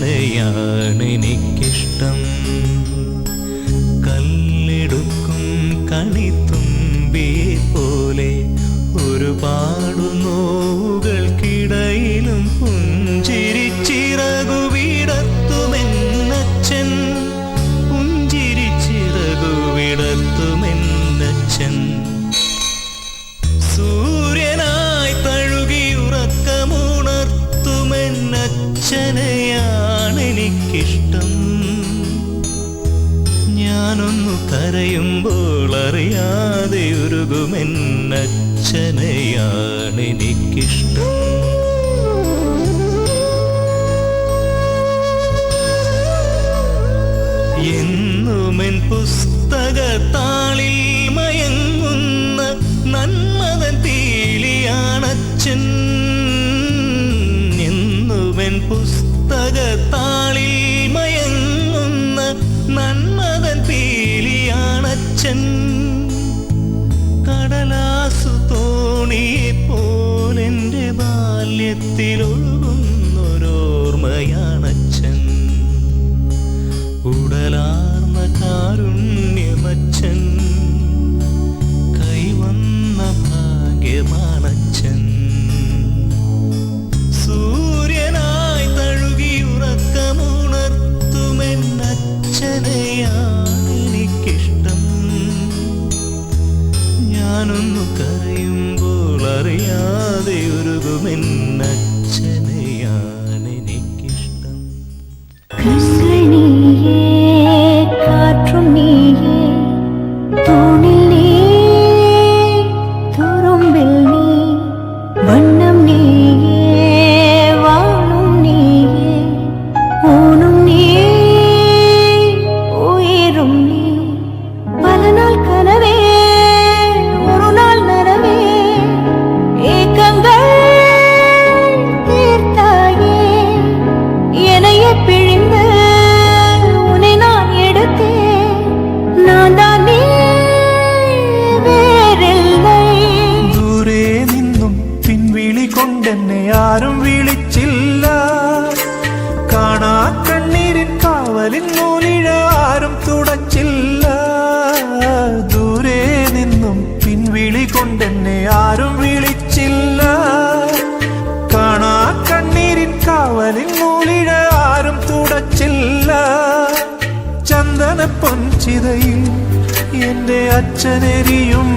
അച്ഛനെയാണെനിക്കിഷ്ടം. കല്ലെടുക്കും കണിത്തുമ്പിയെ പോലെ ഒരുപാടു നോവുകൾക്കിടയിലും പുഞ്ചിരിച്ചിറകു വിടത്തുമെന്നച്ഛൻ. പുഞ്ചിരിച്ചിറകു വിടത്തുമെന്നച്ഛൻ. സൂര്യനായി തഴുകിയുറക്കമുണർത്തുമെന്നച്ഛനെയാണെനിക്കിഷ്ടം. ഞാനൊന്നു കരയുമ്പോൾ അറിയാതെ ഉരുകുമെന്നച്ഛനെയാണെനിക്കിഷ്ടം. എന്നുമെൻ പുസ്തകത്താളിൽ മയങ്ങുന്ന നന്മതൻ പീലിയാണച്ഛൻ. എന്നുമെൻ പുസ്തകത്താളിൽ മയങ്ങുന്ന നന്മതൻ പീലിയാണച്ഛൻ. കടലാസു തോണിയെ പോലെൻ്റെ ബാല്യത്തിലൊഴുകുന്നൊരോർമ്മയാണച്ഛൻ. ഉടലാർന്ന കാരുണ്യമച്ഛൻ. കൈവന്ന ഭാഗ്യമാണച്ഛൻ. സൂര്യനായി തഴുകിയുറക്കമുണർത്തുമെന്നച്ഛനെയാണെനിക്കിഷ്ടം. ഞാനൊന്നു കരയുമ്പോൾ അറിയാതെ ഉരുകുമെന്നച്ഛനെയാണെനിക്കിഷ്ടം. കാറ്റും നീയേ, തൂണിൽ നീ, തുറുമ്പിൽ നീ, വണ്ണം നീയേ, വാളും നീയേ, ഊണും നീ, ഉയരും നീ. പല നാൾ കനവേ, ഒരു നാൾ നനവേ, ഏക്കങ്ങൾ തീർത്തായേ. என்னையே பிழிந்து உன்னை நான் எடுத்தேன். நான் தான் நீ വേറിல்லை. ദൂരെ നിന്നും പിൻവിളി കൊണ്ടെന്നെ ആരും വിളിച്ചില്ല. കാണാ കണ്ണീരിൻ കാവലിൻ നൂലിഴ ആരും തുടച്ചില്ല. ദൂരെ നിന്നും പിൻവിളി കൊണ്ടെന്നെ ആരും വിളിച്ചില്ല. കാണാ കണ്ണീരിൻ കാവലിൻ നൂലിഴ ആരും തുടച്ചില്ല. ചന്ദന പൊൻചിതയിൽ എൻ്റെ അച്ഛനെരിയും